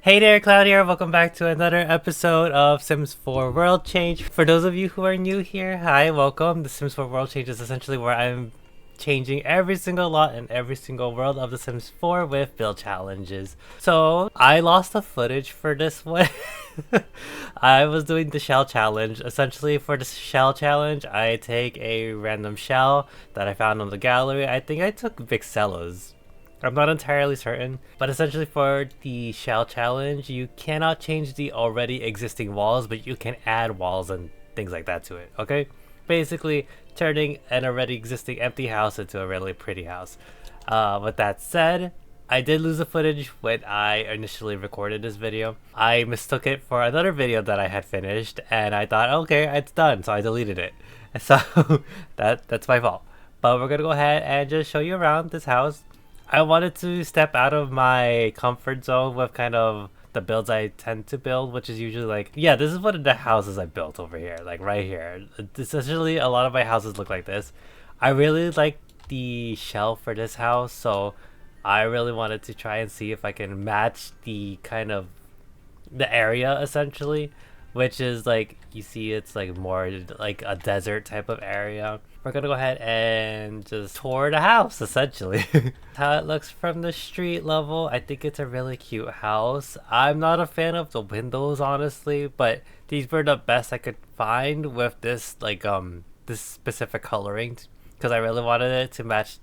Hey there, Cloud here. Welcome back to another episode of Sims 4 World Change. For those of you who are new here, hi, welcome. The Sims 4 World Change is essentially where I'm changing every single lot in every single world of The Sims 4 with build challenges. So, I lost the footage for this one. I was doing the shell challenge. Essentially, for the shell challenge, I take a random shell that I found on the gallery. I think I took Vixella's. I'm not entirely certain, but essentially for the shell challenge, you cannot change the already existing walls, but you can add walls and things like that to it, okay? Basically, turning an already existing empty house into a really pretty house. With that said, I did lose the footage when I initially recorded this video. I mistook it for another video that I had finished, and I thought, okay, it's done, so I deleted it. So, that's my fault. But we're gonna go ahead and just show you around this house. I wanted to step out of my comfort zone with kind of the builds I tend to build, which is usually like, yeah, this is one of the houses I built over here, like right here. Essentially, a lot of my houses look like this. I really like the shell for this house, so I really wanted to try and see if I can match the kind of the area essentially, which is like, you see it's like more like a desert type of area. We're gonna go ahead and just tour the house essentially. How it looks from the street level, I think it's a really cute house. I'm not a fan of the windows honestly, but these were the best I could find with this like this specific coloring, because I really wanted it to match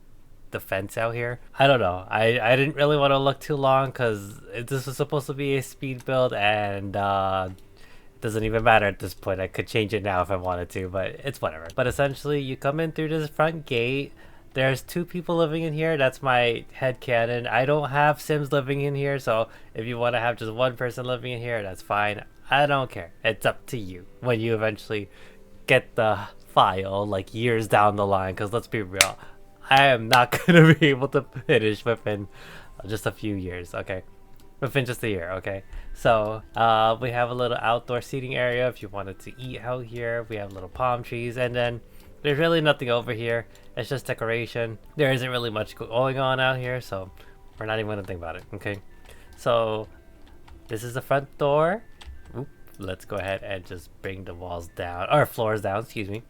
the fence out here. I don't know. I didn't really want to look too long because this was supposed to be a speed build, and it doesn't even matter at this point. I could change it now if I wanted to, but it's whatever. But essentially, you come in through this front gate. There's two people living in here. That's my headcanon. I don't have Sims living in here, so if you want to have just one person living in here, that's fine. I don't care. It's up to you when you eventually get the file, like years down the line, because let's be real, I am not gonna be able to finish within just a few years, okay? Within just a year, okay? So, we have a little outdoor seating area if you wanted to eat out here. We have little palm trees, and then there's really nothing over here. It's just decoration. There isn't really much going on out here, so we're not even gonna think about it, okay? So, this is the front door. Oop, let's go ahead and just bring the walls down, or floors down, excuse me.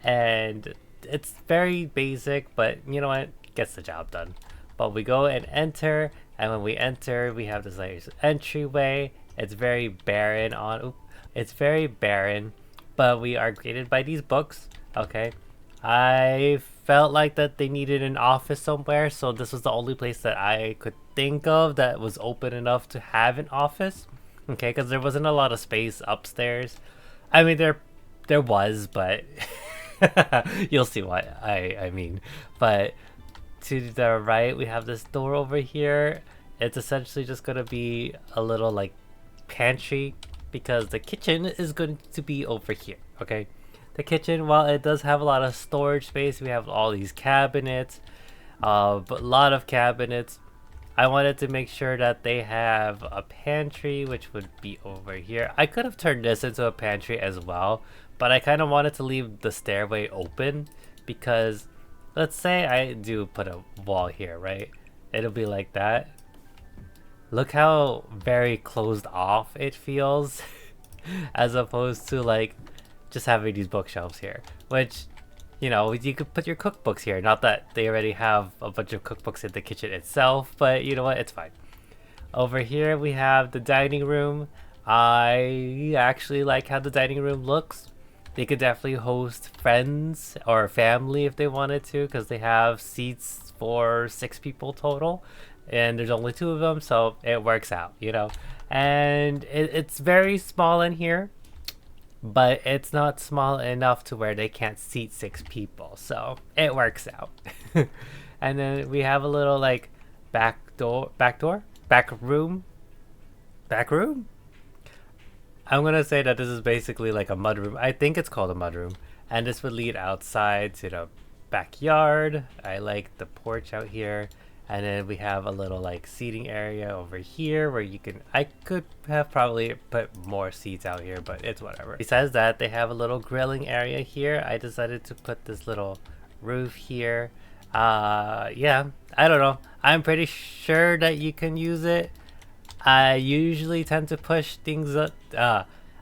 And it's very basic, but you know what, gets the job done. But we go and enter, and when we enter, we have this like entryway. It's very barren it's very barren, but we are greeted by these books, okay? I felt like that they needed an office somewhere, so this was the only place that I could think of that was open enough to have an office, okay? Because there wasn't a lot of space upstairs. I mean, there was, but you'll see what I mean. But to the right, we have this door over here. It's essentially just gonna be a little like pantry, because the kitchen is going to be over here, okay? The kitchen, while it does have a lot of storage space, we have all these cabinets, but a lot of cabinets. I wanted to make sure that they have a pantry, which would be over here. I could have turned this into a pantry as well, but I kind of wanted to leave the stairway open, because let's say I do put a wall here, right? It'll be like that. Look how very closed off it feels as opposed to like just having these bookshelves here, which, you know, you could put your cookbooks here. Not that they already have a bunch of cookbooks in the kitchen itself, but you know what, it's fine. Over here we have the dining room. I actually like how the dining room looks. They could definitely host friends or family if they wanted to, because they have seats for 6 people total, and there's only 2 of them, so it works out, you know. And it's very small in here, but it's not small enough to where they can't seat 6 people, so it works out. And then we have a little like back room. I'm gonna say that this is basically like a mudroom. I think it's called a mudroom, and this would lead outside to the backyard. I like the porch out here, and then we have a little like seating area over here where you can. I could have probably put more seats out here, but it's whatever. Besides that, they have a little grilling area here. I decided to put this little roof here. Yeah, I don't know. I'm pretty sure that you can use it I usually tend to push things up.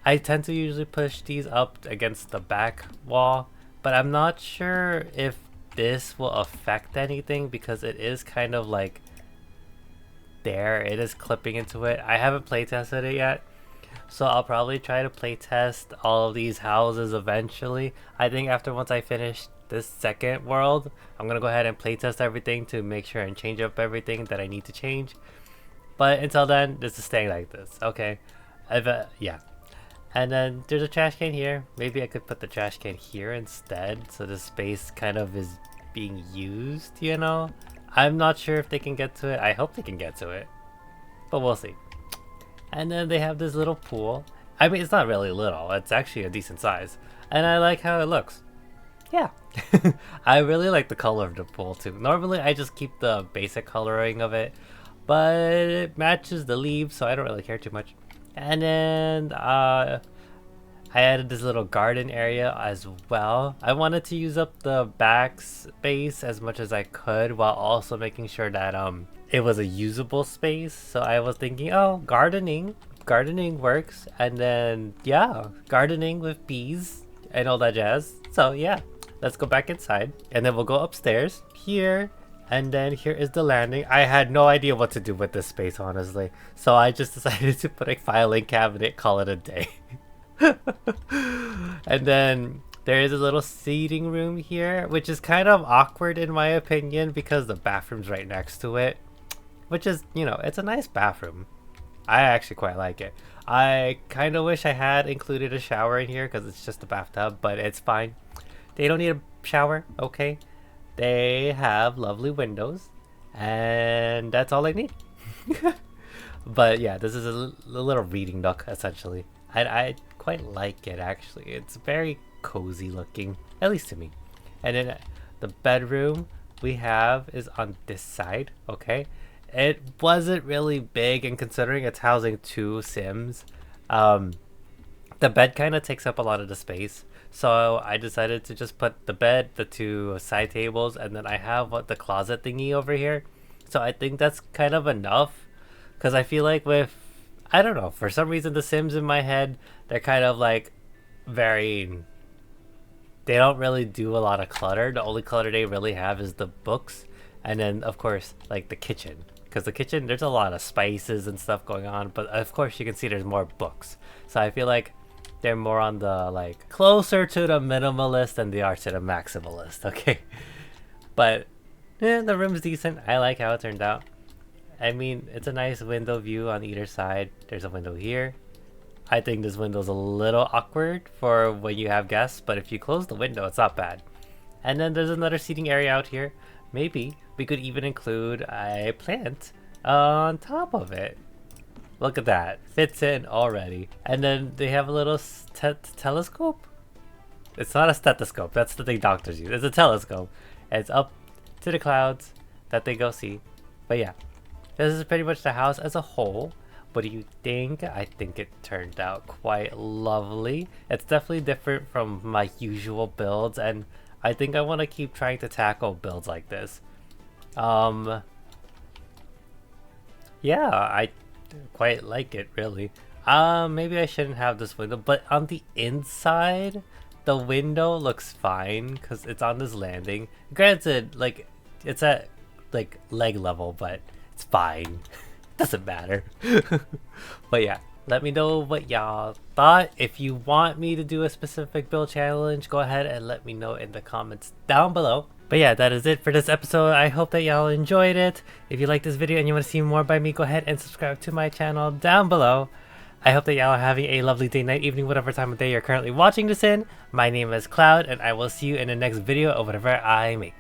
I tend to usually push these up against the back wall, but I'm not sure if this will affect anything because it is kind of like there. It is clipping into it. I haven't play tested it yet, so I'll probably try to play test all of these houses eventually. I think after once I finish this second world, I'm gonna go ahead and play test everything to make sure and change up everything that I need to change. But until then, this is staying like this, okay? Yeah. And then there's a trash can here. Maybe I could put the trash can here instead, so the space kind of is being used, you know? I'm not sure if they can get to it. I hope they can get to it, but we'll see. And then they have this little pool. I mean, it's not really little. It's actually a decent size. And I like how it looks. Yeah. I really like the color of the pool too. Normally, I just keep the basic coloring of it, but it matches the leaves, so I don't really care too much. And then I added this little garden area as well. I wanted to use up the back space as much as I could while also making sure that it was a usable space. So I was thinking, oh, gardening works. And then yeah, gardening with bees and all that jazz. So yeah, let's go back inside and then we'll go upstairs here. And then here is the landing. I had no idea what to do with this space, honestly. So I just decided to put a filing cabinet, call it a day. And then there is a little seating room here, which is kind of awkward in my opinion because the bathroom's right next to it. Which is, you know, it's a nice bathroom. I actually quite like it. I kind of wish I had included a shower in here because it's just a bathtub, but it's fine. They don't need a shower, okay? They have lovely windows, and that's all I need. But yeah, this is a little reading nook, essentially. I quite like it, actually. It's very cozy looking, at least to me. And then the bedroom we have is on this side, okay? It wasn't really big, and considering it's housing 2 Sims, the bed kind of takes up a lot of the space. So I decided to just put the bed, the 2 side tables, and then I have the closet thingy over here. So I think that's kind of enough. Because I feel like with, I don't know, for some reason the Sims in my head, they're kind of like very, they don't really do a lot of clutter. The only clutter they really have is the books. And then of course, like the kitchen. Because the kitchen, there's a lot of spices and stuff going on. But of course you can see there's more books. So I feel like they're more on the like closer to the minimalist than they are to the maximalist, okay? But yeah, the room's decent. I like how it turned out. I mean, it's a nice window view on either side. There's a window here. I think this window's a little awkward for when you have guests, but if you close the window, it's not bad. And then there's another seating area out here. Maybe we could even include a plant on top of it. Look at that. Fits in already. And then they have a little telescope? It's not a stethoscope. That's the thing doctors use. It's a telescope. And it's up to the clouds that they go see. But yeah, this is pretty much the house as a whole. What do you think? I think it turned out quite lovely. It's definitely different from my usual builds. And I think I want to keep trying to tackle builds like this. Yeah, I quite like it, really. Maybe I shouldn't have this window, but on the inside the window looks fine because it's on this landing. Granted, like it's at like leg level, but it's fine. Doesn't matter. But yeah, let me know what y'all thought. If you want me to do a specific build challenge, go ahead and let me know in the comments down below. But yeah, that is it for this episode. I hope that y'all enjoyed it. If you like this video and you want to see more by me, go ahead and subscribe to my channel down below. I hope that y'all are having a lovely day, night, evening, whatever time of day you're currently watching this in. My name is Cloud, and I will see you in the next video of whatever I make.